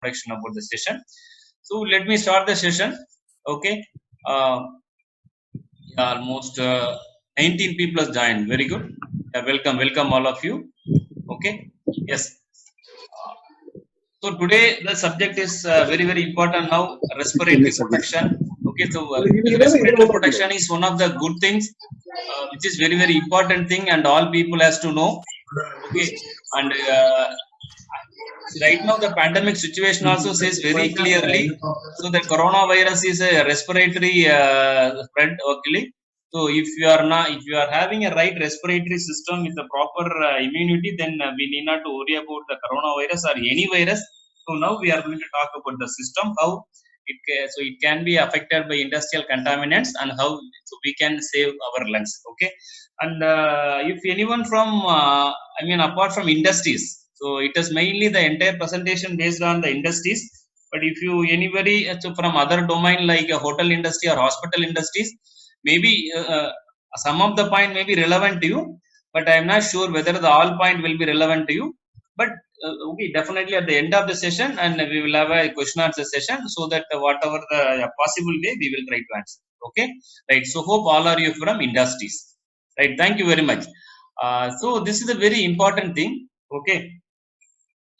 introduction about the session. So let me start the session. Okay. Uh, Almost 19 people has joined. Very good. Welcome all of you. Okay. Yes. So today the subject is very important now. Respiratory protection. Okay. So respiratory protection is one of the good things, which is very important thing, and all people has to know. Okay. And right now the pandemic situation also says very clearly. So the coronavirus is a respiratory spread. Okay. So if you are having a right respiratory system with the proper immunity, then we need not to worry about the coronavirus or any virus. So now we are going to talk about the system, how so it can be affected by industrial contaminants, and how so we can save our lungs. Okay. And if anyone from apart from industries, so it is mainly the entire presentation based on the industries. But if you anybody so from other domain like a hotel industry or hospital industries, maybe some of the point may be relevant to you, but I am not sure whether the all point will be relevant to you. But okay, definitely at the end of the session, and we will have a question answer session, so that whatever the possible way we will try to answer. Okay. Right. So hope all are you from industries. Right. Thank you very much. So this is a very important thing. Okay.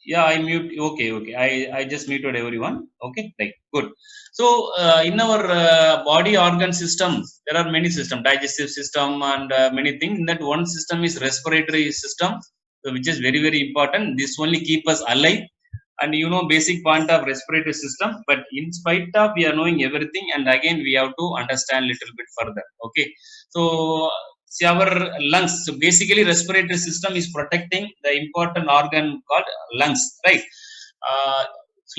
Yeah, I mute. Okay, okay. I just muted everyone. Okay, right, good. So in our body organ systems, there are many systems, digestive system and many things. In that one system is respiratory system, so which is very important. This only keep us alive, and basic point of respiratory system. But in spite of we are knowing everything, and again we have to understand little bit further. Okay. So see our lungs, so basically respiratory system is protecting the important organ called lungs, right? uh,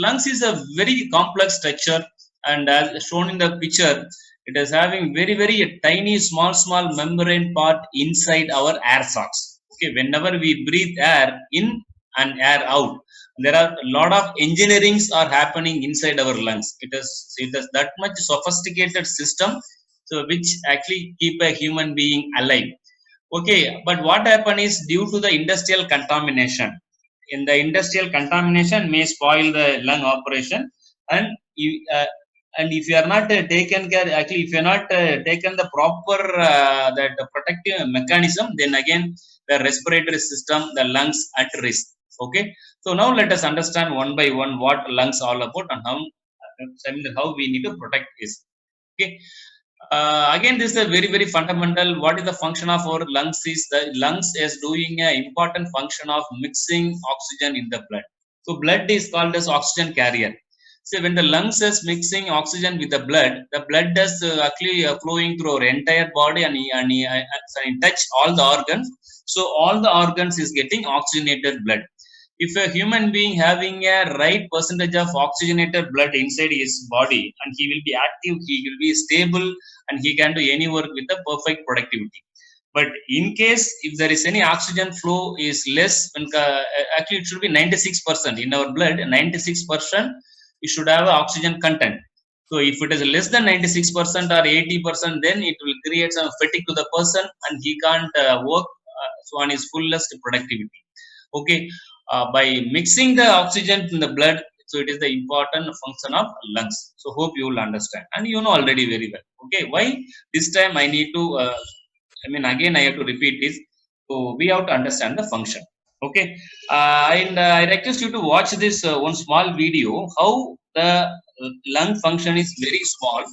Lungs is a very complex structure, and as shown in the picture, it is having very tiny small membrane part inside our air sacs. Okay, whenever we breathe air in and air out, there are a lot of engineerings are happening inside our lungs. It is that much sophisticated system, so which actually keep a human being alive. Okay, but what happen is due to the industrial contamination. In the industrial contamination may spoil the lung operation, and you, and if you are not taken care, actually if you are not taken the proper that protective mechanism, then again the respiratory system, the lungs at risk. Okay. So now let us understand one by one what lungs all about, and how we need to protect this. Okay. Again, this is a very fundamental. What is the function of our lungs? Is the lungs is doing an important function of mixing oxygen in the blood. So blood is called as oxygen carrier. So when the lungs is mixing oxygen with the blood is actually flowing through our entire body, and touch all the organs. So all the organs is getting oxygenated blood. If a human being having a right percentage of oxygenated blood inside his body, and he will be active, he will be stable, and he can do any work with a perfect productivity. But in case if there is any oxygen flow is less, when actually it should be 96% in our blood. 96% it should have oxygen content. So if it is less than 96% or 80%, then it will create some fatigue to the person, and he can't work so on his fullest productivity. Okay. By mixing the oxygen in the blood, so it is the important function of lungs. So hope you will understand, and you know already very well. Okay, why this time I need to again I have to repeat this. So we have to understand the function. Okay. And I request you to watch this one small video, how the lung function is very small,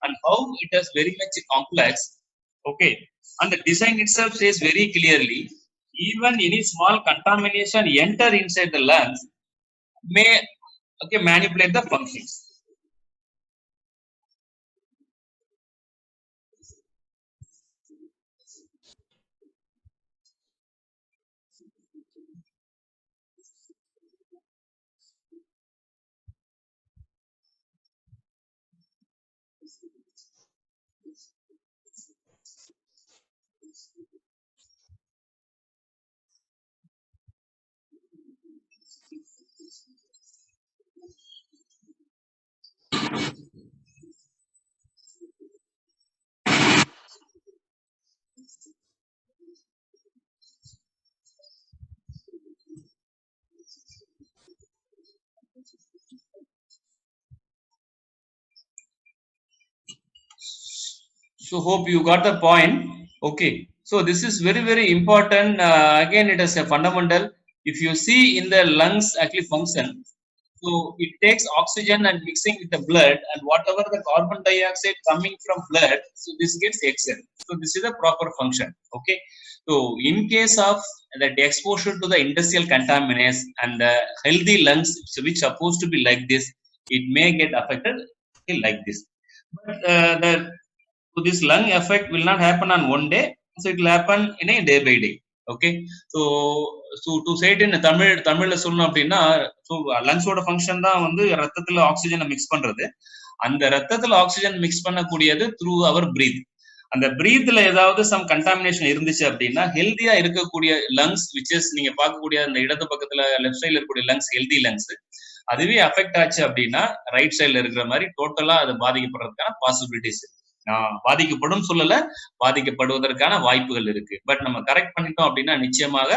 and how it is very much complex. Okay. And the design itself says very clearly, even any small contamination enter inside the lungs may, okay, manipulate the functions. So hope you got the point. Okay. So this is very very important. Again, it is a fundamental. If you see in the lungs actually function, so it takes oxygen and mixing with the blood, and whatever the carbon dioxide coming from blood, so this gets exhaled. So this is a proper function. Okay. So in case of that exposure to the industrial contaminants and the healthy lungs, which supposed to be like this, it may get affected like this. But so this lung effect will not happen on one day, so it will happen in a day by day. Okay. So to say it in தமிழ்ல சொல்லணும் அப்படின்னா, so லங்ஸோட function தான் வந்து ரத்தத்துல ஆக்சிஜனை mix பண்றது. அந்த ரத்தத்துல ஆக்சிஜன் மிக்ஸ் பண்ணக்கூடியது த்ரூ அவர் பிரீத். அந்த பிரீத்ல ஏதாவது சம் கண்டாமினேஷன் இருந்துச்சு அப்படின்னா, ஹெல்தியா இருக்கக்கூடிய லங்ஸ் விச் இஸ் நீங்க பார்க்கக்கூடிய அந்த இடது பக்கத்துல லெஃப்ட் சைட்ல இருக்கக்கூடிய லங்ஸ், ஹெல்தி லங்ஸ், அதுவே அஃபெக்ட் ஆச்சு அப்படின்னா ரைட் சைட்ல இருக்கிற மாதிரி டோட்டலா அது பாதிக்கப்படுறதுக்கான பாசிபிலிட்டிஸ், பாதிக்கப்படும் சொல்லல, பாதிக்கப்படுவதற்கான வாய்ப்புகள் இருக்கு. பட் நம்ம கரெக்ட் பண்ணிட்டோம் அப்படின்னா நிச்சயமாக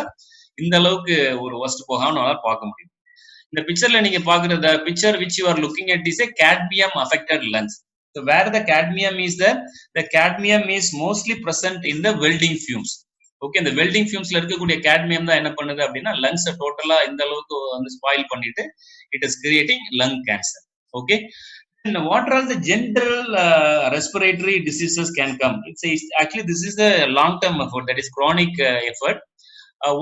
இந்த அளவுக்கு ஒரு ஒஸ்ட் போகாம நம்மளால பார்க்க முடியும். இந்த பிக்சர்ல நீங்க பாக்குற picture which you are looking at is a cadmium affected lungs. So where the cadmium is there, the cadmium is mostly present in the welding fumes. Okay. இந்த வெல்டிங் ஃபியூம்ஸ்ல இருக்கக்கூடிய கேட்மியம் தான் என்ன பண்ணுது அப்படின்னா லங்ஸை டோட்டலா இந்த அளவுக்கு வந்து ஸ்பாயில் பண்ணிட்டு it is creating lung cancer. Okay. And what are the general respiratory diseases can come? Actually this is a long term effort, that is chronic effort.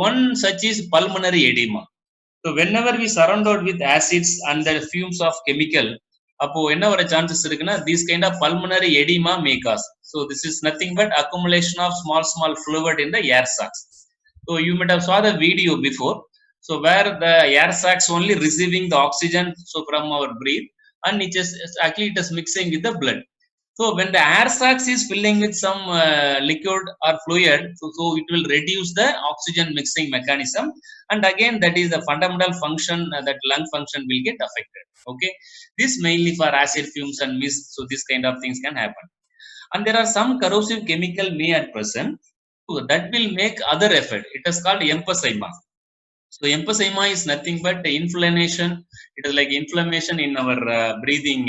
One such is pulmonary edema. So whenever we surrounded with acids and the fumes of chemical, அப்போ என்ன வர chances இருக்குன்னா these kind of pulmonary edema may cause. So this is nothing but accumulation of small fluid in the air sacs. So you might have saw the video before. So where the air sacs only receiving the oxygen so from our breath, and it is actually it is mixing with the blood. So when the air sacs is filling with some liquid or fluid, so it will reduce the oxygen mixing mechanism, and again that is the fundamental function, that lung function will get affected. Okay. This mainly for acid fumes and mist, so this kind of things can happen. And there are some corrosive chemical may at present, so that will make other effect. It is called emphysema. So emphysema is nothing but inflammation. It is like inflammation in our breathing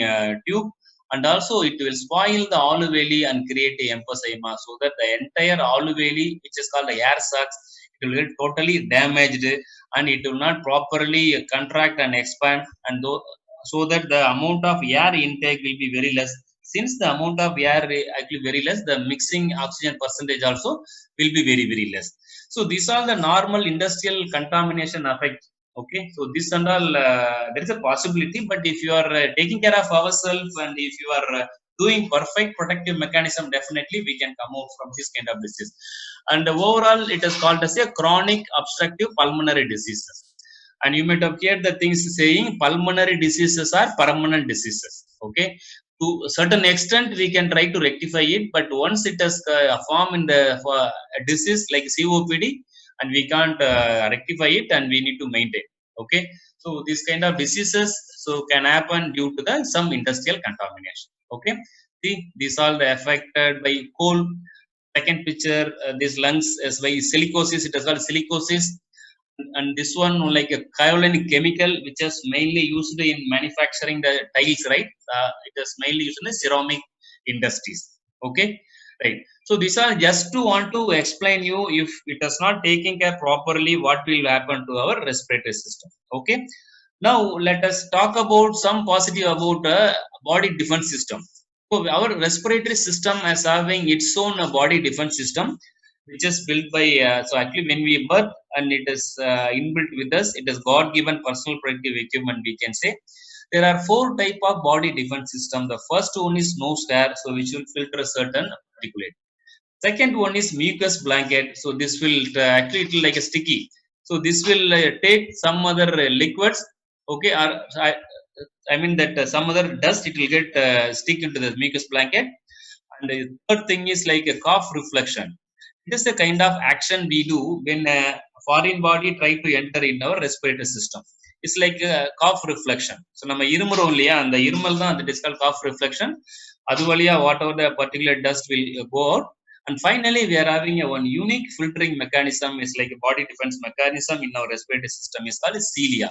tube, and also it will spoil the alveoli and create a emphysema, so that the entire alveoli, which is called the air sacs, it will get totally damaged, and it will not properly contract and expand, and so that the amount of air intake will be very less. Since the amount of air actually very less, the mixing oxygen percentage also will be very very less. So these are the normal industrial contamination effect. Okay. So this and all, there is a possibility, but if you are taking care of ourselves, and if you are doing perfect protective mechanism, definitely we can come out from this kind of disease. And overall it is called as a chronic obstructive pulmonary diseases. And you might have heard the things saying pulmonary diseases are permanent diseases. Okay. To a certain extent we can try to rectify it, but once it has formed in the a disease like COPD, and we can't rectify it, and we need to maintain. Okay. So this kind of diseases so can happen due to the some industrial contamination. Okay. See, these are the affected by coal. Second picture, this lungs is by silicosis, it is called silicosis. And this one like a kaolin chemical, which is mainly used in manufacturing the tiles, right? It is mainly used in the ceramic industries. Okay. Right. So these are just to want to explain you, if it is not taking care properly, what will happen to our respiratory system. Okay. Now let us talk about some positive about body defense system. So our respiratory system is having its own body defense system, which is built by so actually when we birth, and it is inbuilt with us, it is god given personal protective equipment, we can say. There are 4 type of body defense system. The first one is nose air, so which will filter certain particulate. Second one is mucus blanket, so this will actually it will like a sticky, so this will take some other liquids. Okay. Or I mean that some other dust, it will get stick into the mucus blanket. And the third thing is like a cough reflection. It is the kind of action we do when a foreign body try to enter in our respiratory system. It's like a cough reflection. So நம்ம இருமுறோம் இல்லையா, அந்த இருமல் தான் that is called cough reflection. அது வழியா whatever the particular dust will go out. And finally we are having one unique filtering mechanism, is like a body defense mechanism in our respiratory system, is called cilia.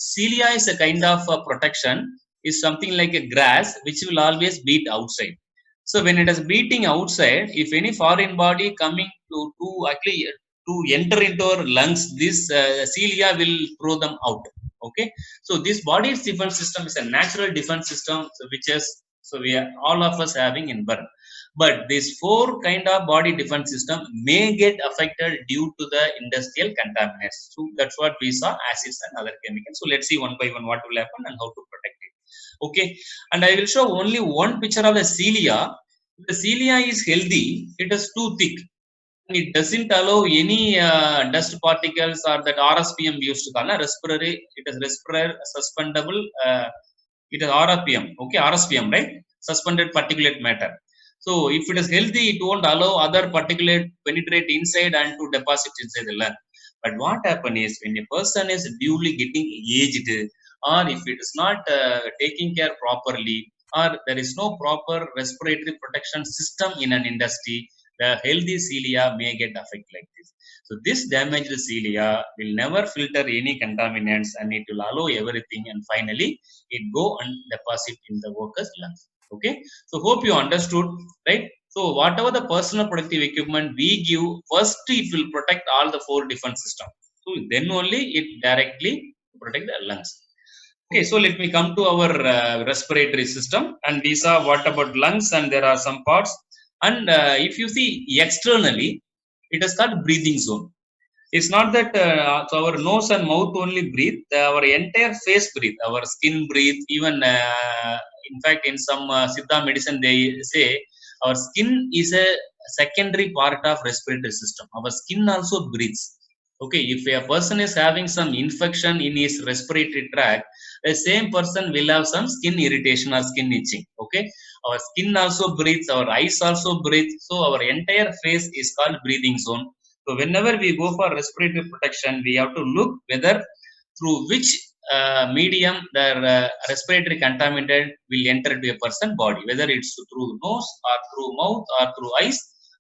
Cilia is a kind of protection, is something like a grass which will always beat outside. So when it is beating outside, if any foreign body coming to actually to enter into our lungs, this cilia will throw them out. Okay, so this body's defense system is a natural defense system, so which is, so we are all of us having in birth. But these four kind of body defense system may get affected due to the industrial contaminants. So that's what we saw, acids and other chemicals. So let's see one by one what will happen and how to protect it. Okay, and I will show only one picture of the cilia. The cilia is healthy, it is too thick, it doesn't allow any dust particles or that RSPM used to call respiratory. It is respiratory suspendable. It is RPM. Okay, RSPM, right? Suspended particulate matter. So if it is healthy, it won't allow other particulate penetrate inside and to deposit inside the lung. But what happens is when a person is duly getting aged, or if it is not taking care properly, or there is no proper respiratory protection system in an industry, the healthy cilia may get affected like this. So this damaged cilia will never filter any contaminants and it will allow everything, and finally it go and deposit in the worker's lungs. Okay, so hope you understood, right? So whatever the personal protective equipment we give, first it will protect all the four different systems. So then only it directly protect the lungs. Okay, so let me come to our respiratory system, and we saw what about lungs, and there are some parts. And if you see externally, it is called breathing zone. It's not that so our nose and mouth only breathe, our entire face breathe, our skin breathe, even in fact in some Siddha medicine they say our skin is a secondary part of respiratory system. Our skin also breathes. Okay, if a person is having some infection in his respiratory tract, the same person will have some skin irritation or skin itching. Okay, our skin also breathes, our eyes also breathe, so our entire face is called breathing zone. So whenever we go for respiratory protection, we have to look whether through which medium the respiratory contaminant will enter to a person's body, whether it's through nose or through mouth or through eyes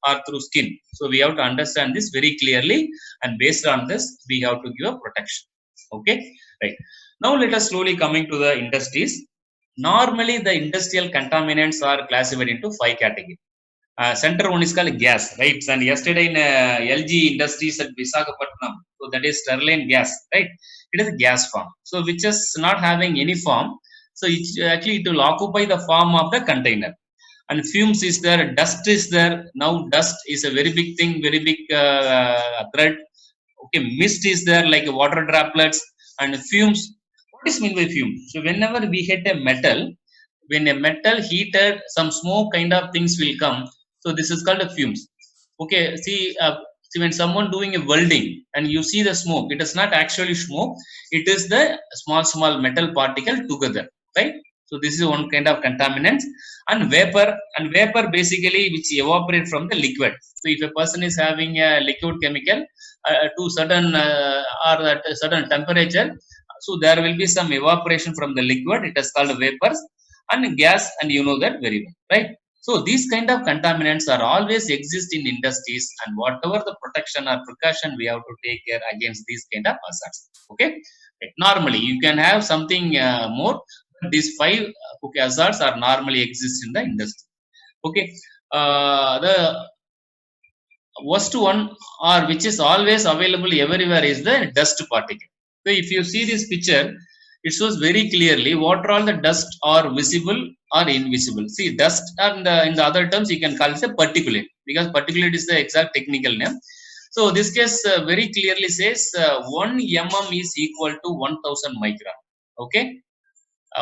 or through skin. So we have to understand this very clearly, and based on this, we have to give a protection. Okay, right. Now let us slowly coming to the industries. Normally, the industrial contaminants are classified into 5 categories. Center one is called gas, right? And yesterday in LG Industries at Visakhapatnam, so that is Sterling gas, right? It is a gas form, so which is not having any form. So it actually it will occupy the form of the container. And fumes is there, dust is there. Now dust is a very big thing, very big threat. Okay, mist is there like water droplets and fumes. What is mean by fume? So whenever we hit a metal, when a metal heated, some smoke kind of things will come. So this is called a fumes. Okay, see when someone doing a welding and you see the smoke, it is not actually smoke, it is the small metal particle together, right? So this is one kind of contaminants. And vapor basically which evaporate from the liquid. So if a person is having a liquid chemical to certain or at a certain temperature, so there will be some evaporation from the liquid, it is called vapors. And gas, and you know that very well, right? So these kind of contaminants are always exist in industries, and whatever the protection or precaution we have to take care against these kind of hazards. Okay, right. Normally you can have something more, but these 5 okay, hazards are normally exist in the industry. Okay, the worst one, or which is always available everywhere, is the dust particle. So if you see this picture, it shows very clearly what all the dust are visible or invisible. See, dust, and in the other terms you can call it a particulate, because particulate is the exact technical name. So this case very clearly says 1 mm is equal to 1000 micron. Okay,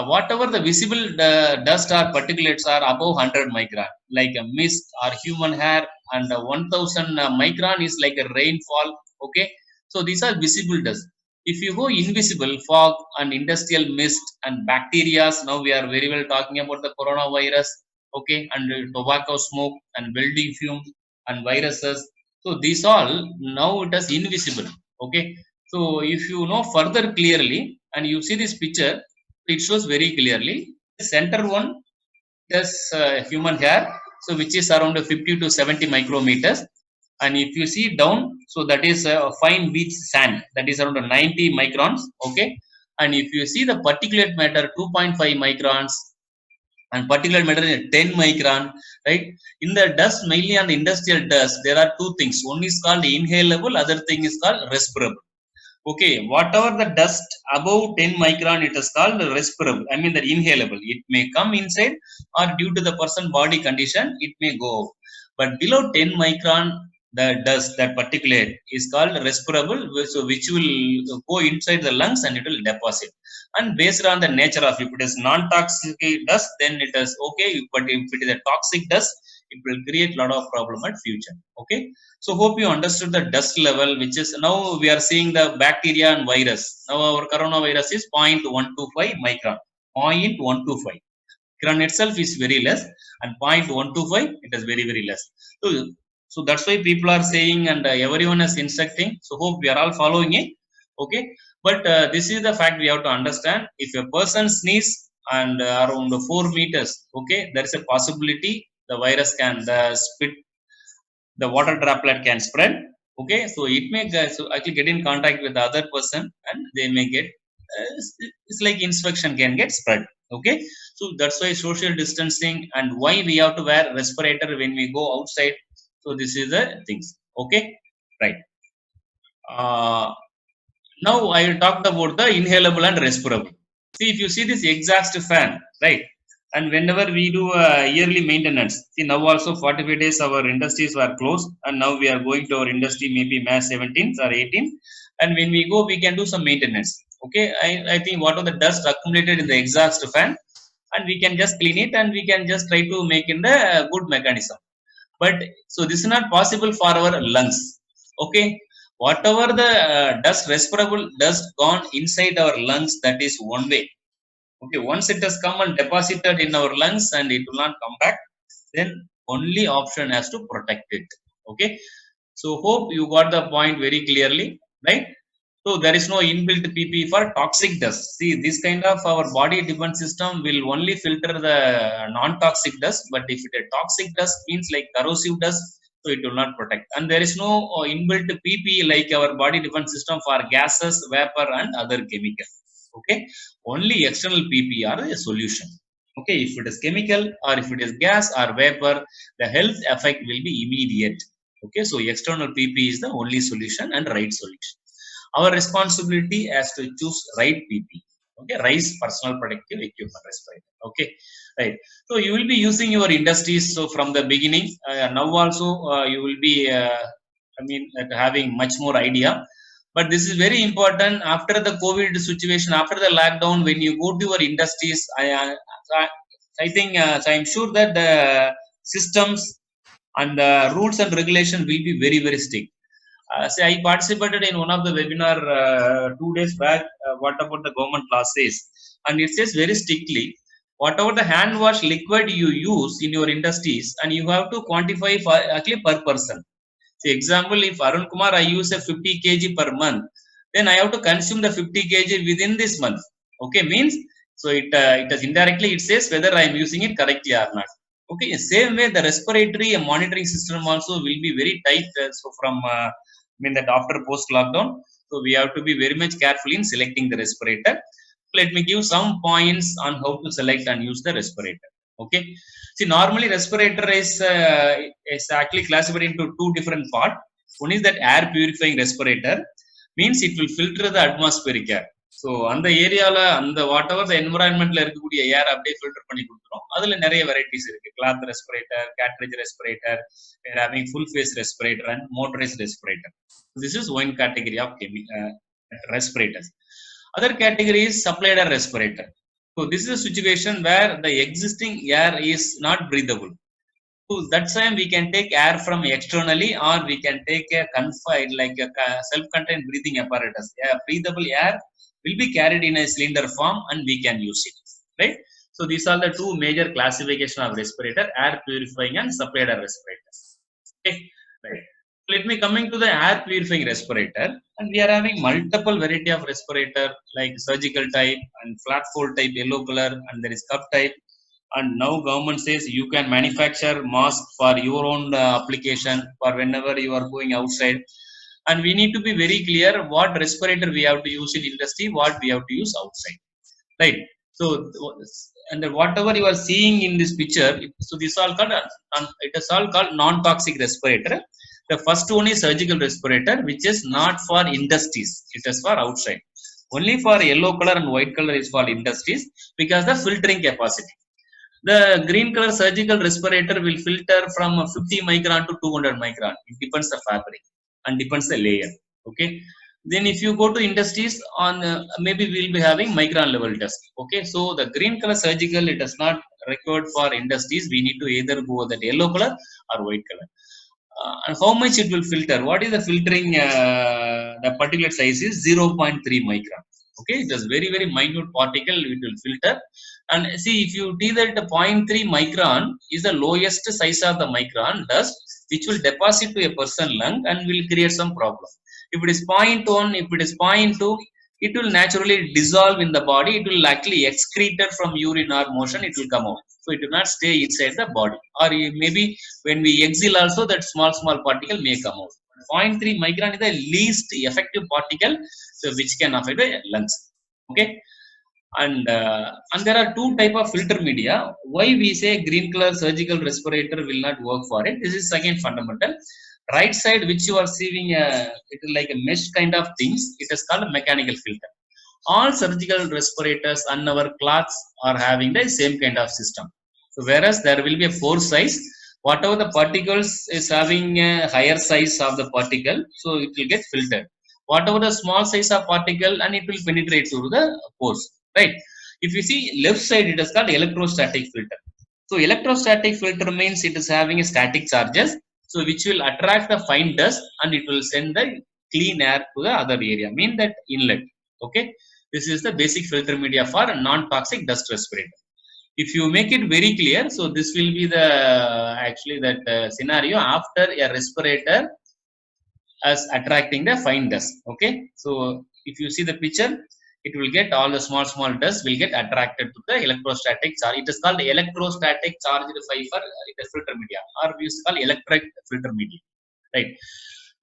whatever the visible dust or particulates are above 100 micron, like a mist or human hair, and 1000 micron is like a rainfall. Okay, so these are visible dust. If you go invisible, fog and industrial mist and bacteria, now we are very well talking about the coronavirus. Okay, and tobacco smoke and welding fumes and viruses. So these all now it is invisible. Okay, so if you know further clearly and you see this picture, it shows very clearly. The center one is human hair, so which is around 50 to 70 micrometers. And if you see down, so that is fine beach sand, that is around 90 microns. Okay, and if you see the particulate matter 2.5 microns, and particular matter 10 micron, right? In the dust, mainly on the industrial dust, there are two things. One is called inhalable, other thing is called respirable. Okay, whatever the dust above 10 micron, it is called respirable. I mean the inhalable. It may come inside, or due to the person body condition, it may go out. But below 10 micron, the dust, that particulate, is called respirable, so which will go inside the lungs and it will deposit. And based on the nature of, if it is non-toxic dust, then it is okay. But if it is a toxic dust, it will create a lot of problem at future. Okay. So hope you understood the dust level, which is now we are seeing the bacteria and virus. Now our coronavirus is 0.125 micron, 0.125. Micron itself is very less, and 0.125 it is very very less. So that's why people are saying, and everyone is instructing. So hope we are all following it. Okay, but this is the fact we have to understand. If a person sneeze and around 4 meters, okay, there is a possibility the virus can spit, the water droplet can spread. Okay, so it may so actually get in contact with the other person, and they may get it's like infection can get spread. Okay, so that's why social distancing, and why we have to wear respirator when we go outside. So this is the things. Okay, right. Uh, now I talked about the inhalable and respirable. See, if you see this exhaust fan, right? And whenever we do yearly maintenance, see now also 45 days our industries were closed, and now we are going to our industry maybe May 17th or 18th, and when we go, we can do some maintenance. Okay, I think what are the dust accumulated in the exhaust fan, and we can just clean it, and we can just try to make in the good mechanism. But so this is not possible for our lungs. Okay, whatever the dust, respirable dust gone inside our lungs, that is one way. Okay, once it has come and deposited in our lungs and it will not come back, then only option has to protect it. Okay, so hope you got the point very clearly, right? So there is no inbuilt PP for toxic dust. See, this kind of our body defense system will only filter the non-toxic dust, but if it is toxic dust, means like corrosive dust, so it will not protect. And there is no inbuilt PP like our body defense system for gases, vapor, and other chemicals. Okay, only external PP are a solution. Okay, if it is chemical or if it is gas or vapor, the health effect will be immediate. Okay, so external PP is the only solution and right solution. Our responsibility as to choose right PP. Okay, RISE personal protective equipment respirator. Okay, right. So you will be using your industries. So from the beginning, now also you will be, having much more idea. But this is very important after the COVID situation, after the lockdown. When you go to your industries, I think so I'm sure that the systems and the rules and regulation will be very very strict. Say I participated in one of the webinar 2 days back. What about the government law says, and it says very strictly, whatever the hand wash liquid you use in your industries, and you have to quantify for actually per person. See, example, if Arun Kumar I use a 50 kg per month, then I have to consume the 50 kg within this month. Okay, means so it is indirectly it says whether I am using it correctly or not. Okay, same way the respiratory monitoring system also will be very tight. So from that after post lockdown, so we have to be very much careful in selecting the respirator. Let me give some points on how to select and use the respirator. Okay, see, normally respirator is actually classified into two different parts. One is that air purifying respirator, means it will filter the atmospheric air. So அந்த ஏரியாவில் அந்த what ever த என்வரான்மெண்ட்ல இருக்கக்கூடிய ஏர் அப்படியே filter பண்ணி கொடுத்துரும். அதுல நிறைய varieties இருக்கு. Cloth respirator, cartridge respirator, having full face respirator and motorised respirator. This is one category of respirators. Other category is supplied air respirator. So this is a situation where the existing air is not breathable. So that time we can take air from externally, or we can take a confined, like a self-contained breathing apparatus. Breathable air will be carried in a cylinder form and we can use it, right? So these are the two major classification of respirator: air purifying and supplied air respirators. Okay, right. Let me coming to the air purifying respirator, and we are having multiple variety of respirator, like surgical type and flat fold type, yellow color, and there is cup type. And now government says you can manufacture mask for your own application for whenever you are going outside. And we need to be very clear what respirator we have to use in industry, what we have to use outside, right? So and whatever you are seeing in this picture, so this all called it is all called non-toxic respirator. The first one is surgical respirator, which is not for industries, it is for outside. Only for yellow color and white color is for industries because the filtering capacity. The green color surgical respirator will filter from 50 micron to 200 micron. It depends the fabric and depends the layer. Okay. Then if you go to industries on maybe we'll be having micron level test. Okay. So the green color surgical, it is not required for industries. We need to either go that yellow color or white color. And how much it will filter? What is the filtering? The particulate size is 0.3 micron. Okay, it is very minute particle. It will filter. And see, if you see that the 0.3 micron is the lowest size of the micron dust, which will deposit to a person lung and will create some problem. If it is 0.1, if it is 0.2, it will naturally dissolve in the body. It will actually excreted from urine or motion. It will come out. So it will not stay inside the body. Or maybe when we exhale also, that small particle may come out. 0.3 micron is the least effective particle, so which can affect the lungs. Okay. And there are two type of filter media. Why we say green color surgical respirator will not work for it? This is again fundamental. Right side, which you are seeing, it is like a mesh kind of things. It is called a mechanical filter. All surgical respirators and our cloths are having the same kind of system. So whereas there will be a 4 size, whatever the particles is having a higher size of the particle, so it will get filtered. Whatever the small size of particle, and it will penetrate through the pores. Right? If you see left side, it is called electrostatic filter. So electrostatic filter means it is having a static charges, so which will attract the fine dust and it will send the clean air to the other area, mean that inlet. Okay, this is the basic filter media for non-toxic dust respirator. If you make it very clear, so this will be the actually that scenario after a respirator as attracting the fine dust. Okay, so if you see the picture, it will get all the small dust will get attracted to the electrostatic charge. It is called electrostatic charged fiber. It is filter media, or we used to call electric filter media. Right.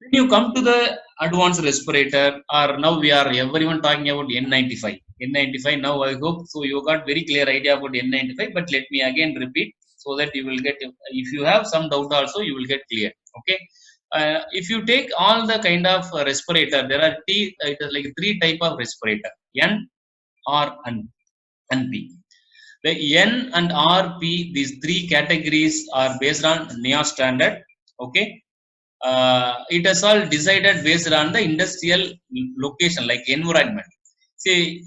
When you come to the advanced respirator, or now we are everyone talking about N95. N95 now, I hope so you got very clear idea about N95, but let me again repeat so that you will get, if you have some doubt also, you will get clear. Okay. If you take all the kind of respirator, there are it is like 3 type of respirator: N, R, and P. The N and R, P, these 3 categories are based on NIOSH standard. Okay. It is all decided based on the industrial location, like environment. Say,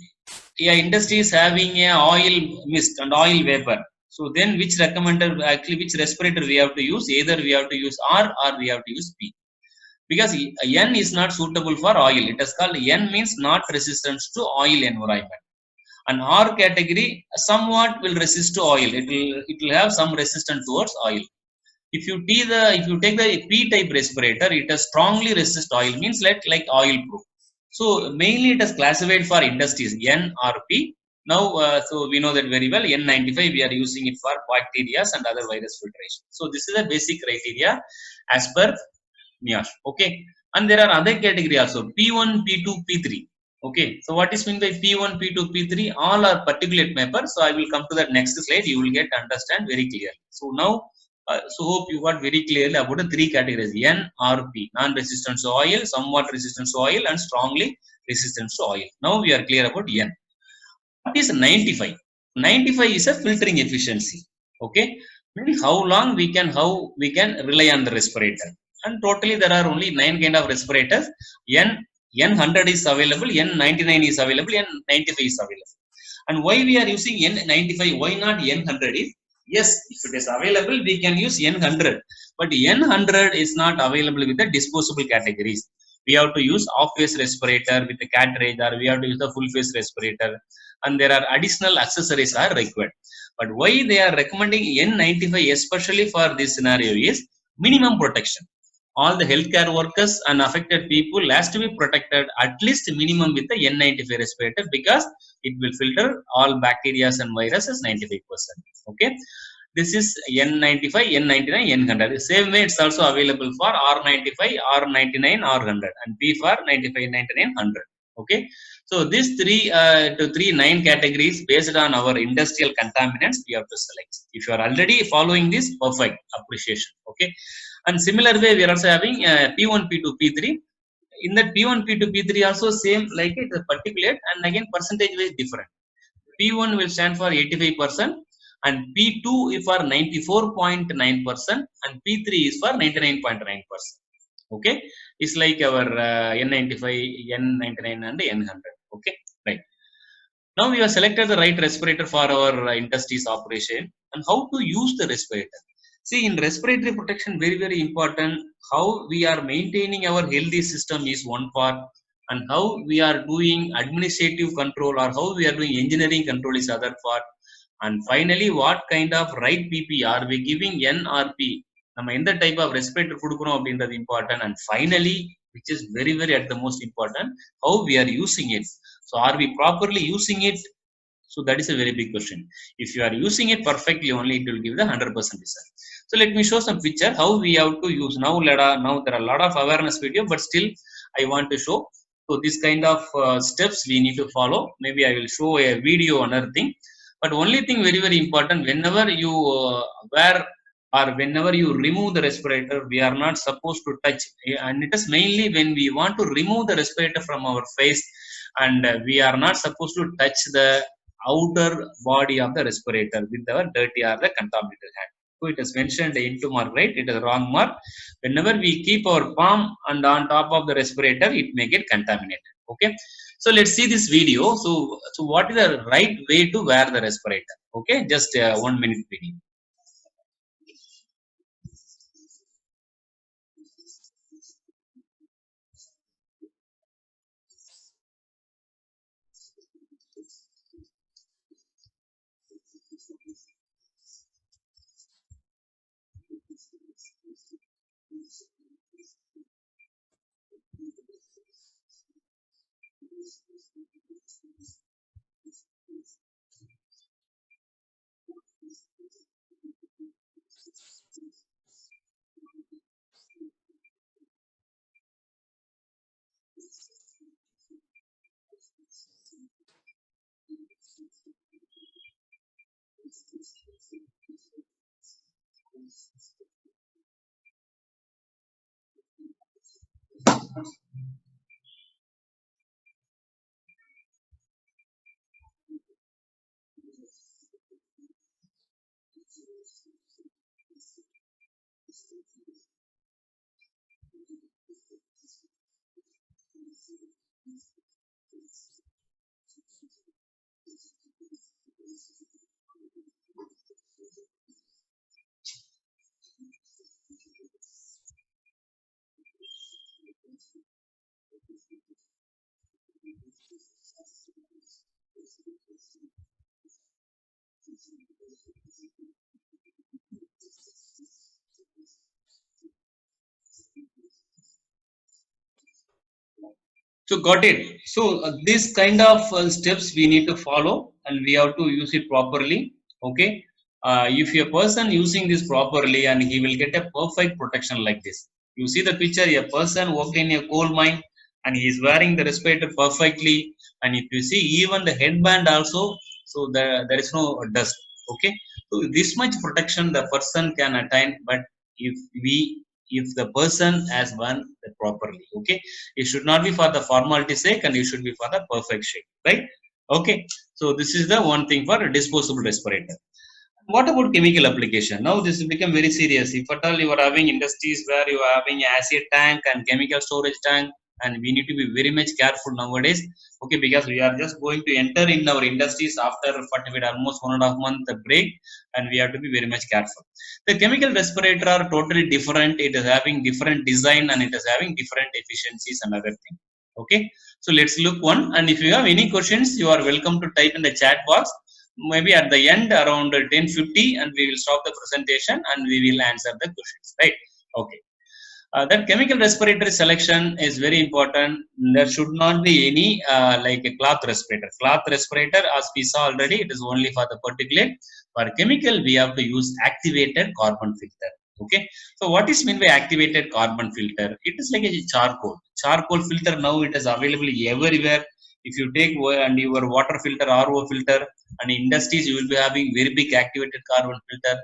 yeah, industry is having a oil mist and oil vapor. So then which recommended, actually which respirator we have to use? Either we have to use R or we have to use P. Because N is not suitable for oil. It is called N means not resistance to oil environment. And R category somewhat will resist to oil. It will have some resistance towards oil. If you take the P type respirator, it has strongly resist oil, means like oil proof. So mainly it is classified for industries N or P. Now, so we know that very well. N95 we are using it for bacteria and other virus filtration. So this is a basic criteria as per NIOSH. Okay, and there are other category also: P1, P2, P3. Okay, so what is meant by P1, P2, P3? All are particulate matter. So I will come to that next slide. You will get understand very clearly. So now. So hope you got very clearly about the 3 categories: N, R, P. Non-resistant to oil, somewhat resistant to oil, and strongly resistant to oil. Now we are clear about N. What is 95? 95 is a filtering efficiency. Okay, means how we can rely on the respirator. And totally there are only 9 kind of respirators. N100 is available, N99 is available, N95 is available. And why we are using N95? Why not N100? Is yes, if it is available, we can use N100, but N100 is not available with the disposable categories. We have to use off-face respirator with the cartridge, or we have to use the full-face respirator, and there are additional accessories are required. But why they are recommending N95 especially for this scenario is minimum protection. All the healthcare workers and affected people has to be protected at least minimum with the N95 respirator, because it will filter all bacteria and viruses 95%. Okay, this is N95, N99, N100. The same way it's also available for R95, R99, R100, and P for 95, 99, 100. Okay, so these three nine categories based on our industrial contaminants we have to select. If you are already following this, perfect, appreciation. Okay, and similar way we are also having P1, P2, P3. In that P1, P2, P3 also same like it, a particulate, and again percentage wise different. P1 will stand for 85% and P2 is for 94.9% and P3 is for 99.9%. Okay, it's like our N95, N99 and N100. Okay, right. Now we have selected the right respirator for our industry's operation, and how to use the respirator. See, in respiratory protection, very important. How we are maintaining our healthy system is one part, and how we are doing administrative control or how we are doing engineering control is other part. And finally, what kind of right PP are we giving NRP? நம்ம எந்த type of respirator கொடுக்கணும் அப்படின்றது important. And finally, which is very at the most important, how we are using it. So are we properly using it? So that is a very big question. If you are using it perfectly only, it will give the 100% result. So let me show some picture how we have to use. Now there are a lot of awareness video, but still I want to show. So this kind of steps we need to follow. Maybe I will show a video, another thing. But only thing very important, whenever you wear or whenever you remove the respirator, we are not supposed to touch. And it is mainly when we want to remove the respirator from our face, and we are not supposed to touch the outer body of the respirator with our dirty or the contaminated hand. So it is mentioned into mark, right? It is a wrong mark. Whenever we keep our palm and on top of the respirator, it may get contaminated. Okay, so let's see this video. So what is the right way to wear the respirator? Okay, just 1 minute video. So got it. So this kind of steps we need to follow, and we have to use it properly. Okay, if a person using this properly, and he will get a perfect protection like this. You see the picture, a person worked in a coal mine and he is wearing the respirator perfectly, and if you see even the headband also, so there is no dust. Okay, so this much protection the person can attain, but if the person has worn it properly. Okay, it should not be for the formality sake, and it should be for the perfect shape, right? Okay, so this is the one thing for a disposable respirator. What about chemical application? Now this will become very serious. If at all you are having industries where you are having acid tank and chemical storage tank, and we need to be very much careful nowadays. Okay, because we are just going to enter in our industries after almost 1.5 month break, and we have to be very much careful. The chemical respirator are totally different. It is having different design and it is having different efficiencies and other thing. Okay, so let's look one, and if you have any questions, you are welcome to type in the chat box. Maybe at the end around 10:50, and we will stop the presentation and we will answer the questions, right? Okay, that chemical respiratory selection is very important. There should not be any like a cloth respirator, as we saw already, it is only for the particulate. For chemical, we have to use activated carbon filter. Okay, so what is meant by activated carbon filter? It is like a charcoal. Charcoal filter now it is available everywhere. If you take and your water filter, RO filter, and industries, you will be having very big activated carbon filter.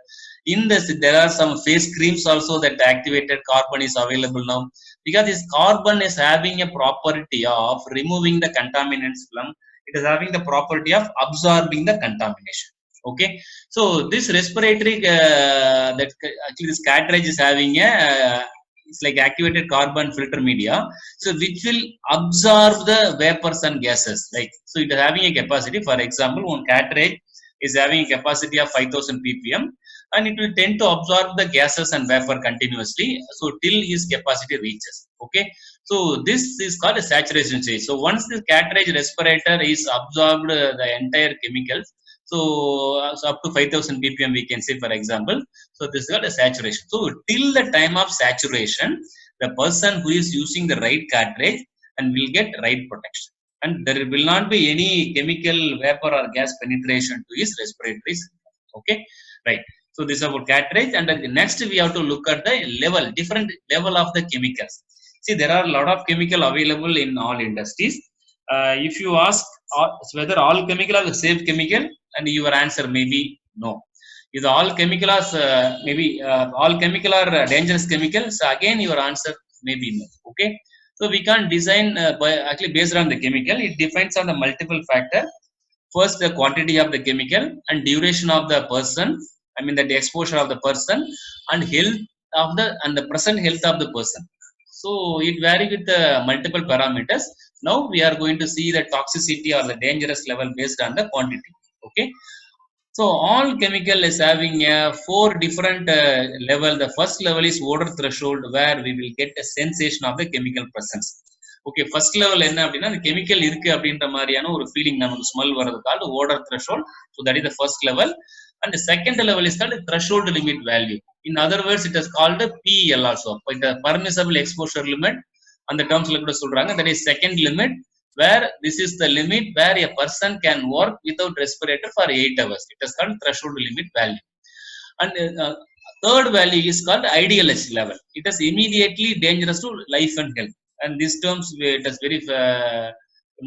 In this, there are some face creams also that activated carbon is available now, because this carbon is having a property of removing the contaminants from. It is having the property of absorbing the contamination. Okay, so this respiratory that actually this cartridge is having a it's like activated carbon filter media, so which will absorb the vapors and gases. Like, so it is having a capacity. For example, one cartridge is having a capacity of 5000 ppm, and it will tend to absorb the gases and vapor continuously. So till its capacity reaches. Okay, so this is called a saturation stage. So once the cartridge respirator is absorbed the entire chemicals, so up to 5000 ppm we can say, for example. So this is called a saturation. So till the time of saturation, the person who is using the right cartridge and will get right protection, and there will not be any chemical vapor or gas penetration to his respiratory system. Okay, right. So this is about cartridge, and next we have to look at the level, different level of the chemicals. See, there are a lot of chemical available in all industries. If you ask whether all chemical are the safe chemical, and your answer may be no. If all chemical are maybe all chemical are dangerous chemicals, again your answer may be no. Okay, so we can't design actually based on the chemical. It depends on the multiple factor. First, the quantity of the chemical and duration of the person. I mean the exposure of the person, and health of the present health of the person. So it varies with the multiple parameters. Now we are going to see the toxicity or the dangerous level based on the quantity. Okay, so all chemical is having a 4 different level. The first level is odor threshold, where we will get a sensation of the chemical presence. Okay, first level என்ன அப்படின்னா the chemical இருக்கு அப்படின்ற மாதிரியான ஒரு feeling நமக்கு smell வரது called odor threshold. So that is the first level, and the second level is called threshold limit value. In other words, it is called PEL also, the permissible exposure limit. அந்த termsல கூட சொல்றாங்க, that is second limit, where this is the limit where a person can work without respirator for 8 hours. It is called threshold limit value. And third value is called IDLH level. It is immediately dangerous to life and health. And these terms it is very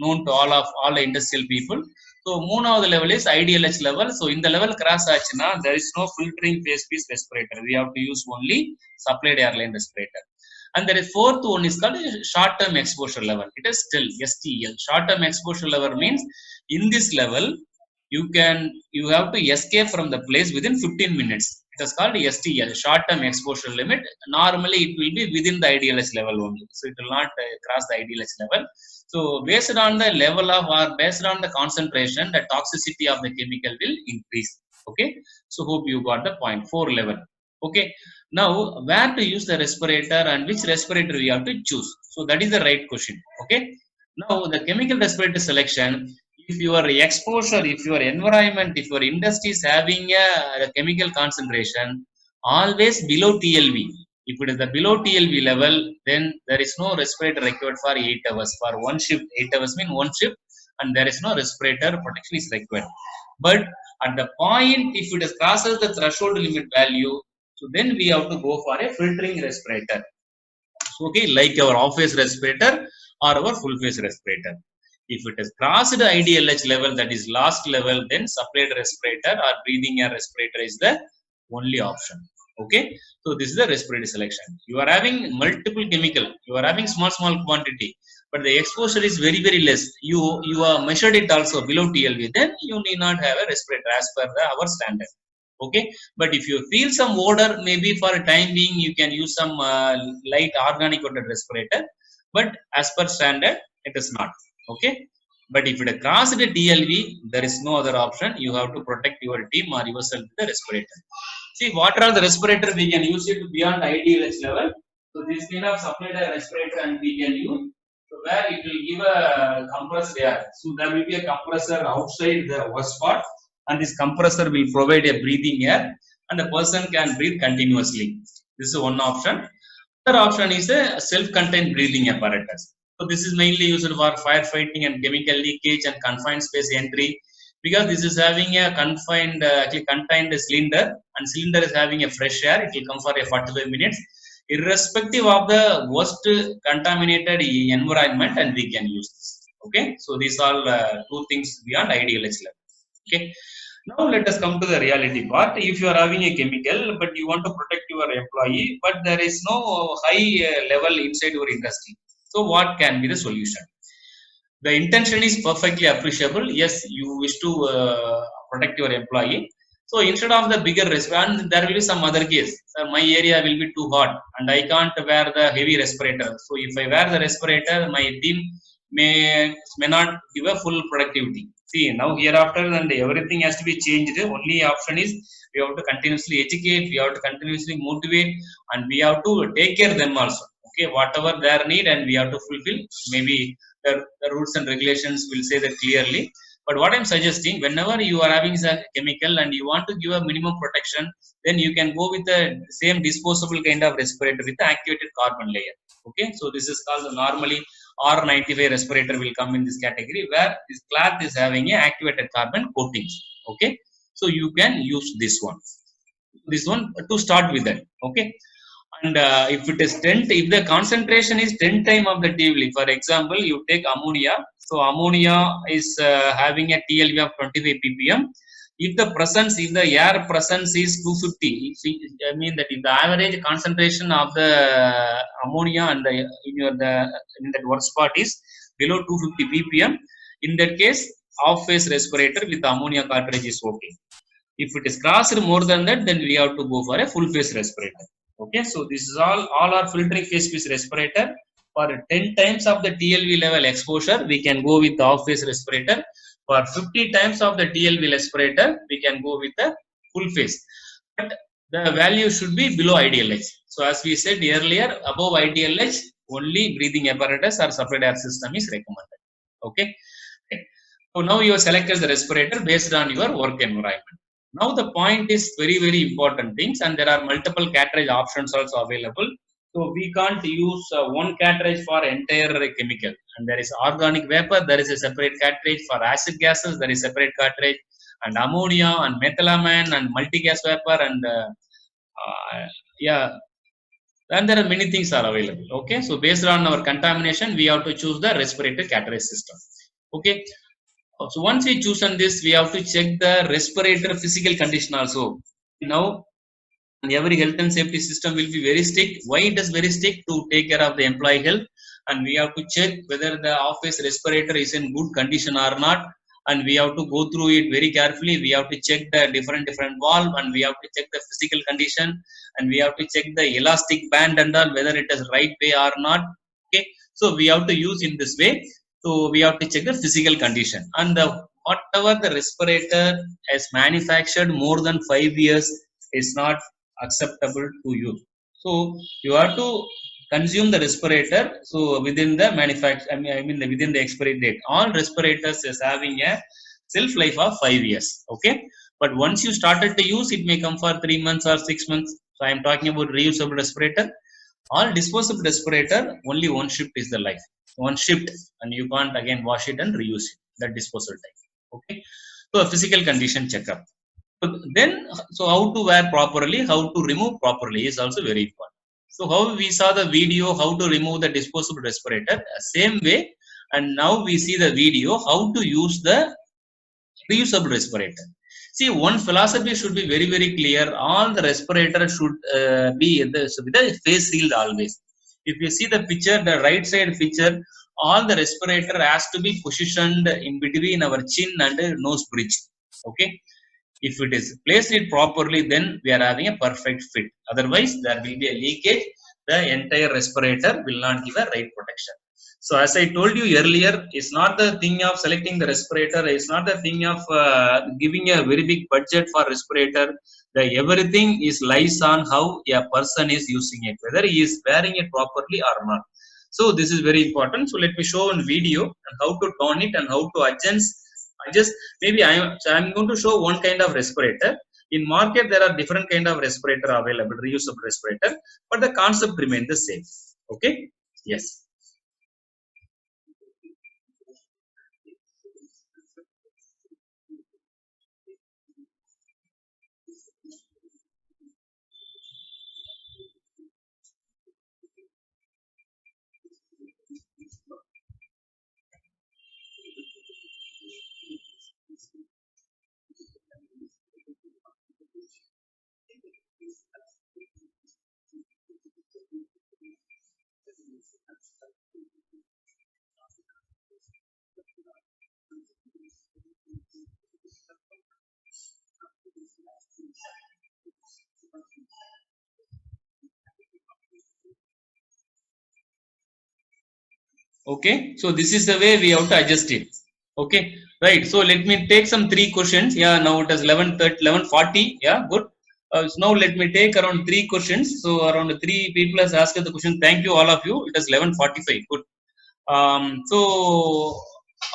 known to all the industrial people. So மூணாவது level is IDLH level. So in the level cross ஆச்சுன்னா, there is no filtering phase piece respirator. We have to use only supplied airline respirator. And there is fourth one is called short term exposure level. It is still STL. Short term exposure level means in this level you have to escape from the place within 15 minutes. It is called STL, short term exposure limit. Normally it will be within the IDLH level only, so it will not cross the IDLH level. So based on the level of or based on the concentration, the toxicity of the chemical will increase. Okay, so hope you got the point. 4 level. Okay, now where to use the respirator and which respirator we have to choose? So that is the right question. Okay, now the chemical respirator selection, if your exposure, if your environment, if your industry is having a chemical concentration always below TLV, if it is the below TLV level, then there is no respirator required for 8 hours. For one shift, 8 hours mean one shift, and there is no respirator protection is required. But at the point, if it crosses the threshold limit value, so then we have to go for a filtering respirator. Okay, like our off-face respirator or our full-face respirator. If it has crossed the IDLH level, that is last level, then supplied respirator or breathing air respirator is the only option. Okay, so this is the respiratory selection. You are having multiple chemical, you are having small quantity, but the exposure is very less. You are measured it also below TLV, then you need not have a respirator as per our standard. Okay, but if you feel some odor, maybe for a time being you can use some light organic odor respirator, but as per standard it is not. Okay, but if it crosses the TLV, there is no other option. You have to protect your team or yourself with the respirator. See, what are the respirator we can use it beyond IDLH level. So this kind of supplied air respirator and we can use, so where it will give a compressed air. So there will be a compressor outside the worst spot, and this compressor will provide a breathing air, and the person can breathe continuously. This is one option. Another option is a self-contained breathing apparatus. So this is mainly used for firefighting and chemical leakage and confined space entry. because this is having a confined actually contained cylinder, and cylinder is having a fresh air. It will come for a 45 minutes irrespective of the worst contaminated environment, and we can use this. Okay, so these are two things beyond ideal level. Okay, now let us come to the reality part. If you are having a chemical but you want to protect your employee, but there is no high level inside your industry, so what can be the solution? The intention is perfectly appreciable. Yes, you wish to protect your employee. So instead of the bigger respirator, there will be some other case. Sir, my area will be too hot and I can't wear the heavy respirator. So if I wear the respirator, my team may not give a full productivity. See, now hereafter and everything has to be changed. Only option is we have to continuously educate, we have to continuously motivate, and we have to take care of them also. Okay, whatever their need, and we have to fulfill. Maybe the rules and regulations will say that clearly. But what I'm suggesting, whenever you are having a chemical and you want to give a minimum protection, then you can go with the same disposable kind of respirator with the activated carbon layer. Okay, so this is called normally R95 respirator will come in this category, where this cloth is having a activated carbon coatings. Okay, so you can use this one to start with that. Okay, and if it is 10, if the concentration is 10 time of the TLV, for example, you take ammonia. So ammonia is having a TLV of 25 ppm. If the presence, if the air presence is 250, I mean that if the average concentration of the ammonia and the in that work spot is below 250 ppm, in that case, off phase respirator with ammonia cartridge is okay. If it is crossed more than that, then we have to go for a full phase respirator. Okay, so this is all our filtering phase respirator. For 10 times of the TLV level exposure, we can go with the off phase respirator. For 50 times of the TLV respirator, we can go with the full phase. But the value should be below ideal H. So as we said earlier, above ideal H, only breathing apparatus or separate air system is recommended. Okay. So now you have selected the respirator based on your work environment. Now the point is very, very important things, and there are multiple cartridge options also available. So we can't use one cartridge for entire chemical. And there is organic vapor, there is a separate cartridge. For acid gases, there is separate cartridge, and ammonia and methylamine and multi-gas vapor, and yeah, and there are many things are available. Okay, so based on our contamination, we have to choose the respirator cartridge system. Okay, so once we choose on this, we have to check the respirator physical condition also. Now every health and safety system will be very strict. Why it is very strict? To take care of the employee health, and we have to check whether the office respirator is in good condition or not, and we have to go through it very carefully. We have to check the different valve, and we have to check the physical condition, and we have to check the elastic band and all, whether it is right way or not. Okay, so we have to use in this way. So we have to check the physical condition, and whatever the respirator is manufactured more than 5 years is not acceptable to you. So you have to consume the respirator. So within the manufacture, within the expiry date, all respirators is having a shelf life of 5 years. Okay, but once you started to use, it may come for 3 months or 6 months. So I am talking about reusable respirator. All disposable respirator, only one shift is the life, one shift, and you can't again wash it and reuse it, that disposal type. Okay, so a physical condition checkup. So then, so how to wear properly, how to remove properly is also very important. So how we saw the video how to remove the disposable respirator, same way, and now we see the video how to use the reusable respirator. See, one philosophy should be very, very clear. All the respirators should be with the face sealed always. If you see the picture, the right side picture, all the respirator has to be positioned in between our chin and nose bridge. Okay, if it is placed it properly, then we are having a perfect fit. Otherwise, there will be a leakage. The entire respirator will not give a right protection. So as I told you earlier, it's not the thing of selecting the respirator. It's not the thing of giving a very big budget for respirator. The everything is lies on how a person is using it, whether he is wearing it properly or not. So this is very important. So let me show on video and how to turn it and how to adjust. Maybe I'm going to show one kind of respirator. In market, there are different kind of respirator available, reusable respirator, but the concept remains the same. Okay. Yes. Okay, so this is the way we have to adjust it. Okay, right. So let me take some 3 questions. Yeah, now it is 11:30, 11:40. Yeah, good. So now let me take around 3 questions. So around 3 people has asked the question. Thank you all of you. It is 11:45. Good. So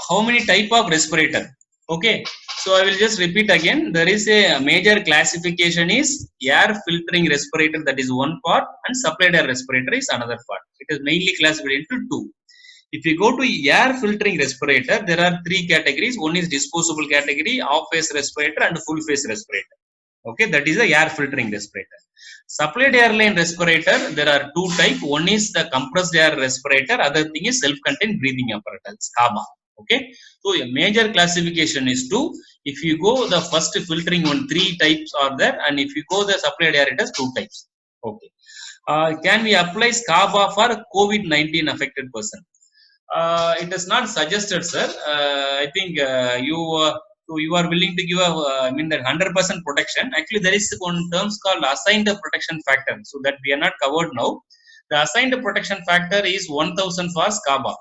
how many type of respirator? Okay, so I will just repeat again. There is a major classification is air filtering respirator, that is one part, and supplied air respirator is another part. It is mainly classified into two. If you go to air filtering respirator, there are 3 categories. One is disposable category, off face respirator, and full face respirator. Okay, that is the air filtering respirator. Supplied airline respirator, there are 2 types. One is the compressed air respirator, other thing is self-contained breathing apparatus, CABA. Okay, so a major classification is 2. If you go the first filtering one, 3 types are there, and if you go the supplied air, it has 2 types. Okay, can we apply CABA for COVID-19 affected person? It is not suggested, sir. I think so you are willing to give a, I mean that 100% protection. Actually, there is one terms called assigned protection factor, so that we are not covered now. The assigned protection factor is 1000 for SCABA.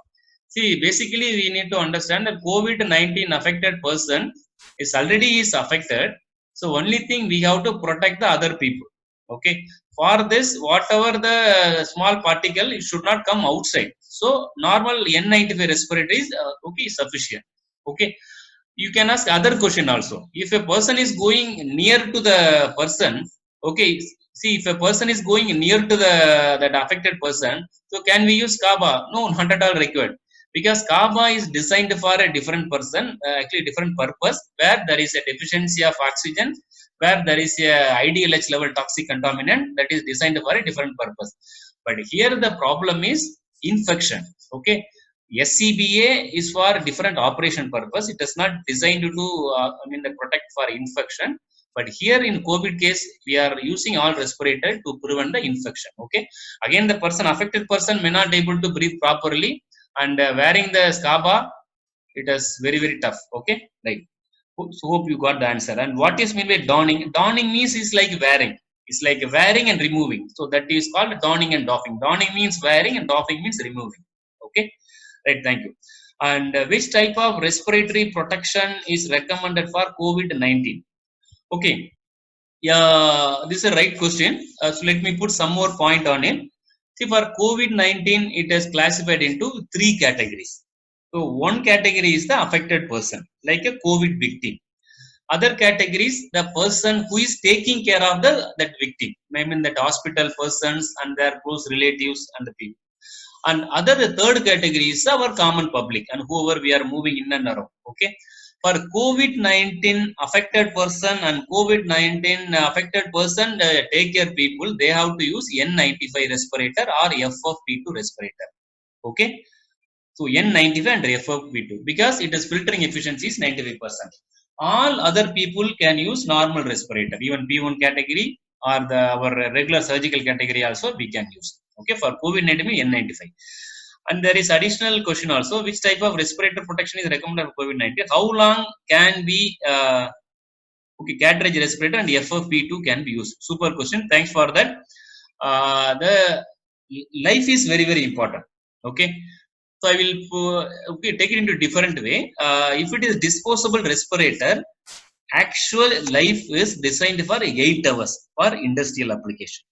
See, basically, we need to understand that COVID-19 affected person is already is affected. So only thing we have to protect the other people. Okay, for this, whatever the small particle, it should not come outside. So normal N95 respirator is okay, sufficient. Okay, you can ask other question also. If a person is going near to the person, okay, see, if a person is going near to the that affected person, so can we use CABA? No, not at all required, because CABA is designed for a different person, actually different purpose, where there is a deficiency of oxygen, where there is a IDLH level toxic contaminant, that is designed for a different purpose. But here the problem is infection. Okay, SCBA is for different operation purpose. It is not designed to protect for infection. But here in COVID case, we are using all respirator to prevent the infection. Okay, again the person, affected person may not able to breathe properly, and wearing the SCABA, it is very very tough. Okay, right. So hope you got the answer. And what is mean by donning? Donning means is like wearing. It's like wearing and removing. So that is called donning and doffing. Donning means wearing and doffing means removing. Okay, right. Thank you. And which type of respiratory protection is recommended for COVID-19? Okay, yeah, this is a right question. So let me put some more point on it. See, for COVID-19, it is classified into 3 categories. So one category is the affected person, like a COVID victim. Other categories, the person who is taking care of that victim, I mean that hospital persons and their close relatives and the people. And the third category is our common public and whoever we are moving in and around. Okay, for COVID-19 affected person and COVID-19 affected person take care people, they have to use N95 respirator or FFP2 respirator. Okay, so N95 and FFP2, because it is filtering efficiency is 95%. All other people can use normal respirator, even B1 category or our regular surgical category also we can use. Okay, for COVID-19 N95. And there is additional question also, which type of respirator protection is recommended for COVID-19? How long can be okay, cartridge respirator and FFP2 can be used? Super question, thanks for that. The life is very very important. Okay, so I will okay, take it into a different way. If it is disposable respirator, actual life is designed for 8 hours for industrial application.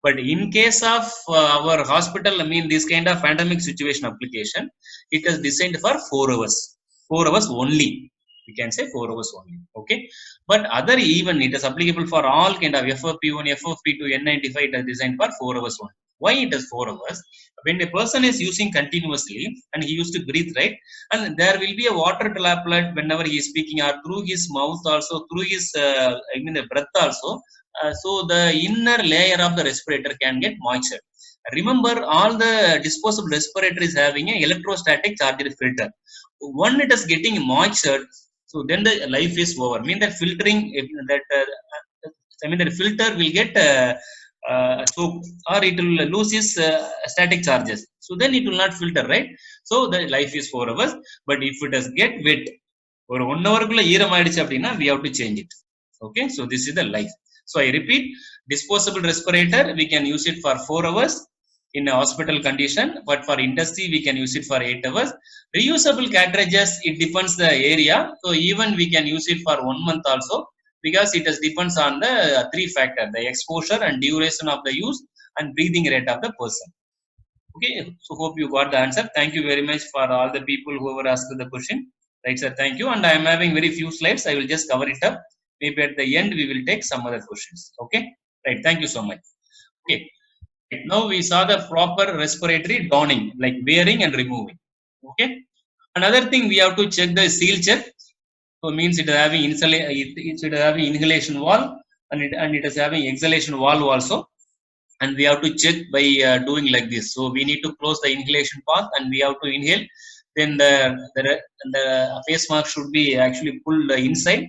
But in case of our hospital, I mean this kind of pandemic situation application, it is designed for 4 hours. 4 hours only. We can say 4 hours only. Okay, but other, even it is applicable for all kind of FFP1, FFP2, N95. It is designed for 4 hours only. Why it is 4 hours? When a person is using continuously and he used to breathe, right, and there will be a water droplet whenever he is speaking, or through his mouth also, through his the breath also. So the inner layer of the respirator can get moisture. Remember, all the disposable respirator is having a electrostatic charger filter. When it is getting moisture, so then the life is over. Mean that filtering that filter will get soaked, or it will lose its static charges. So then it will not filter, right? So the life is 4 hours. But if it does get wet or 1 hour we have to change it. Okay, so this is the life. So I repeat, disposable respirator we can use it for 4 hours. in a hospital condition, but for industry we can use it for 8 hours. Reusable cartridges, it depends the area, so even we can use it for 1 month also, because it just depends on the three factor: the exposure and duration of the use and breathing rate of the person. Okay, so hope you got the answer. Thank you very much for all the people who ever asked the question. Right, sir, thank you. And I am having very few slides. I will just cover it up. Maybe at the end we will take some other questions. Okay, right, thank you so much. Okay, now we saw the proper respiratory donning, like wearing and removing. Okay, another thing we have to check the seal check. So means it is having it is having inhalation wall, and it is having exhalation valve also, and we have to check by doing like this. So we need to close the inhalation path and we have to inhale. Then the face mask should be actually pulled inside,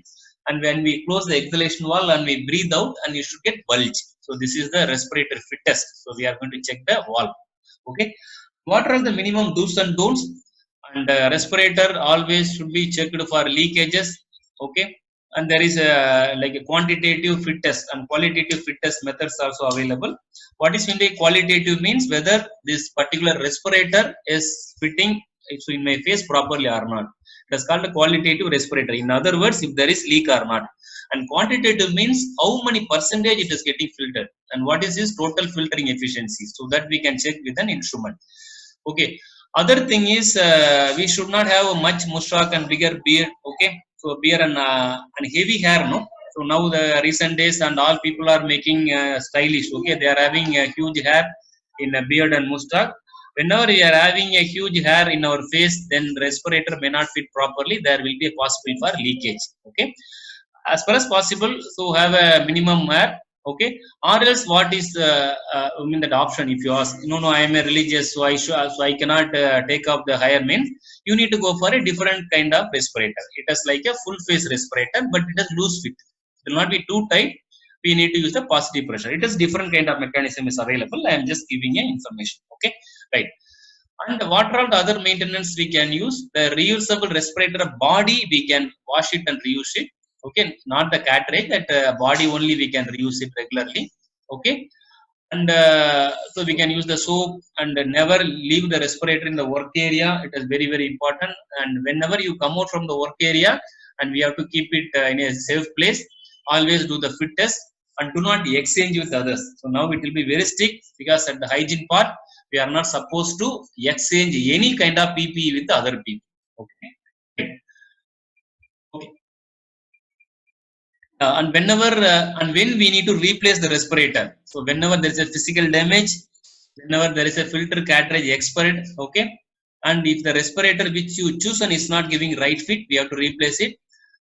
and when we close the exhalation valve and we breathe out, and you should get bulge. So this is the respirator fit test. So we are going to check the valve. Okay, what are the minimum do's and don'ts? And respirator always should be checked for leakages. Okay, and there is a like a quantitative fit test and qualitative fit test methods also available. What is meant by qualitative means whether this particular respirator is fitting in my face properly or not. It is called a qualitative respirator. In other words, if there is leak or not. And quantitative means how many percentage it is getting filtered and what is its total filtering efficiency, so that we can check with an instrument. Okay, other thing is we should not have a much mustache and bigger beard. Okay, so beard and heavy hair, no. So now the recent days and all people are making stylish. Okay, they are having a huge hair in a beard and mustache. Whenever we are having a huge hair in our face, then the respirator may not fit properly. There will be a possibility for leakage. Okay, as far as possible, so have a minimum hair. Okay, or else what is I mean that option? If you ask, no, I am a religious, so I cannot take up the higher means. You need to go for a different kind of respirator. It is like a full face respirator, but it is loose fit. It will not be too tight. We need to use the positive pressure. It is different kind of mechanism is available. I am just giving you information. Okay, right. And what are the other maintenance we can use? The reusable respirator body, we can wash it and reuse it. Okay, not the cartridge, that body only we can reuse it regularly. Okay, and so we can use the soap and never leave the respirator in the work area. It is very, very important. And whenever you come out from the work area, and we have to keep it in a safe place, always do the fit test and do not exchange with others. So now it will be very strict, because at the hygiene part, we are not supposed to exchange any kind of PPE with other people. Okay. Okay. And whenever and when we need to replace the respirator. So whenever there is a physical damage, whenever there is a filter cartridge expired, okay, and if the respirator which you chosen is not giving right fit, we have to replace it.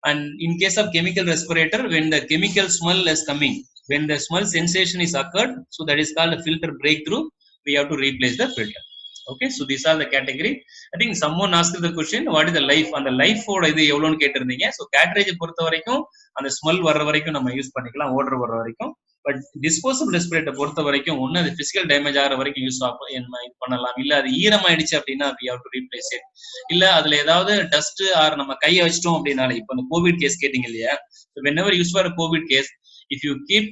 And in case of chemical respirator, when the chemical smell is coming, when the smell sensation is occurred, so that is called a filter breakthrough, we have to replace the filter. Okay, so these are the category. I think someone asked the question, what is the life? And the life ஓட இது எவ்வளோன்னு கேட்டிருந்தீங்க. So cartridge பொறுத்த வரைக்கும் அந்த smell வர்ற வரைக்கும் நம்ம யூஸ் பண்ணிக்கலாம், ஓடர் வர்ற வரைக்கும். பட் டிஸ்போசபிள் ரெஸ்பிரேட்டர் பொறுத்த வரைக்கும் ஒன்று அது பிசிக்கல் டேமேஜ் ஆகிற வரைக்கும் யூஸ் என்ன இது பண்ணலாம், இல்லை அது ஈரமாயிடுச்சு அப்படின்னா we have to replace it. இல்லை அதுல ஏதாவது டஸ்ட் ஆர் நம்ம கையை வச்சிட்டோம் அப்படின்னாலே, இப்போ இந்த கோவிட் கேஸ் கேட்டீங்க இல்லையா, whenever use for COVID case, if you keep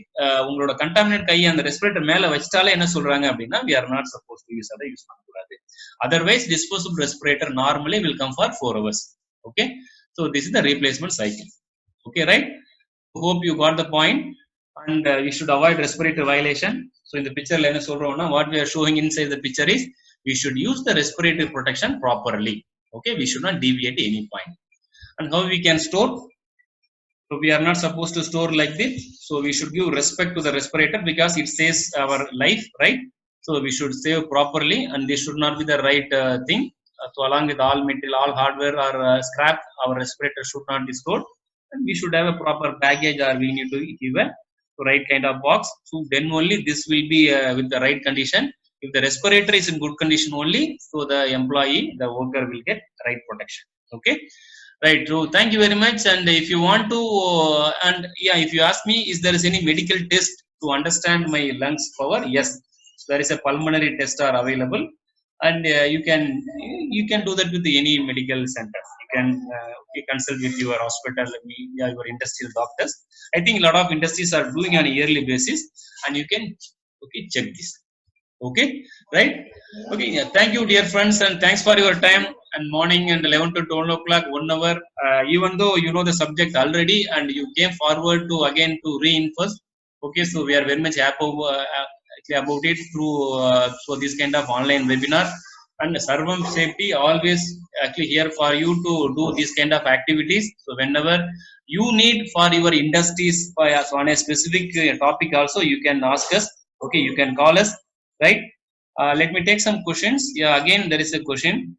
உங்களோட கண்டாமினேட் கையை அந்த ரெஸ்பிரேட்டர் மேல வச்சிட்டாலே என்ன சொல்றாங்க அப்படின்னா, we are not supposed to use அதை யூஸ் பண்ணக்கூடாது. Otherwise disposable respirator normally will come for 4 hours. Okay, so this is the replacement cycle. Okay, right? Hope you got the point. And you should avoid respiratory violation. So in the picture என்ன சொல்றோம்னா, what we are showing inside the picture is we should use the respiratory protection properly. Okay, we should not deviate any point. And how we can store? So we are not supposed to store like this. So we should give respect to the respirator, because it saves our life, right? So we should save properly, and this should not be the right thing. So along with all material, all hardware or scrap, our respirator should not be stored, and we should have a proper baggage, or we need to give a right kind of box. So then only this will be with the right condition. If the respirator is in good condition only, so the employee, the worker will get right protection. Okay. Right, so thank you very much. And if you want to, and yeah, if you ask me, is there is any medical test to understand my lungs power? Yes, so there is a pulmonary test are available, and you can do that with any medical center. You can consult with your hospital, your industrial doctors. I think a lot of industries are doing on a yearly basis, and you can check this. Okay, right? Okay, yeah. Thank you, dear friends, and thanks for your time. And morning and 11 to 12 o'clock, 1 hour. Even though you know the subject already, and you came forward to again to reinforce. Okay, so we are very much happy actually about it through so this kind of online webinar. And Sarvam Safety always actually here for you to do this kind of activities. So whenever you need for your industries so on a specific topic, also you can ask us. Okay, you can call us, right? Let me take some questions. Yeah, again there is a question.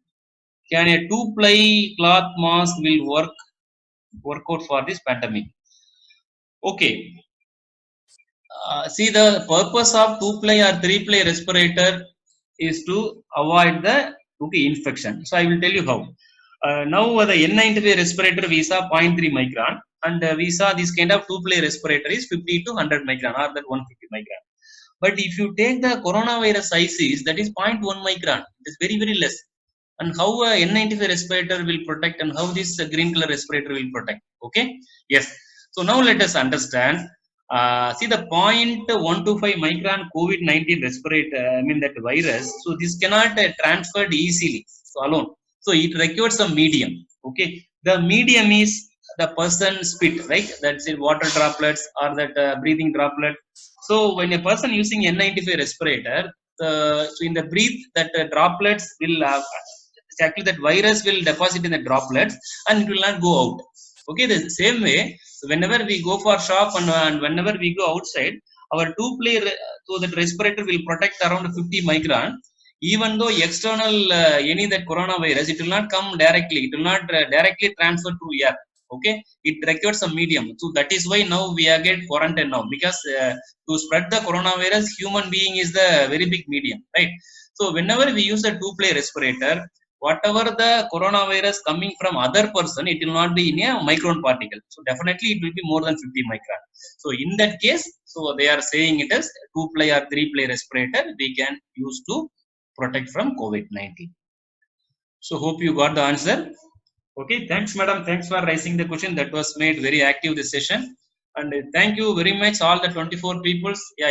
Can a two-ply cloth mask will work out for this pandemic? Okay. See, the purpose of two-ply or three-ply respirator is to avoid the infection. So I will tell you how. Now the N95 respirator we saw 0.3 micron, and we saw this kind of two-ply respirator is 50 to 100 micron, or that 150 micron. But if you take the coronavirus ICs, that is 0.1 micron. It is very, very less. And how a N95 respirator will protect, and how this green color respirator will protect. Okay. Yes. So now let us understand. See the 0.125 micron COVID-19 respirator, I mean that virus. So this cannot transferred easily, so alone. So it requires some medium. Okay. The medium is the person spit, right? That's it, water droplets or that breathing droplet. So when a person using N95 respirator, so in the breath, that droplets will exactly that virus will deposit in the droplets and it will not go out. Okay, the same way, so whenever we go for shop and whenever we go outside, our two-player so that respirator will protect around 50 micron. Even though external any that coronavirus, it will not come directly. It will not directly transfer to air. Okay, it requires some medium. So that is why now we are get quarantine now, because to spread the coronavirus, human being is the very big medium, right? So whenever we use a two-player respirator, whatever the coronavirus coming from other person, it will not be in a micron particle. So definitely it will be more than 50 micron. So in that case, so they are saying it as two-ply or three-ply respirator we can use to protect from COVID-19. So hope you got the answer. Okay, thanks, madam. Thanks for raising the question. That was made very active this session. And thank you very much all the 24 peoples. Yeah.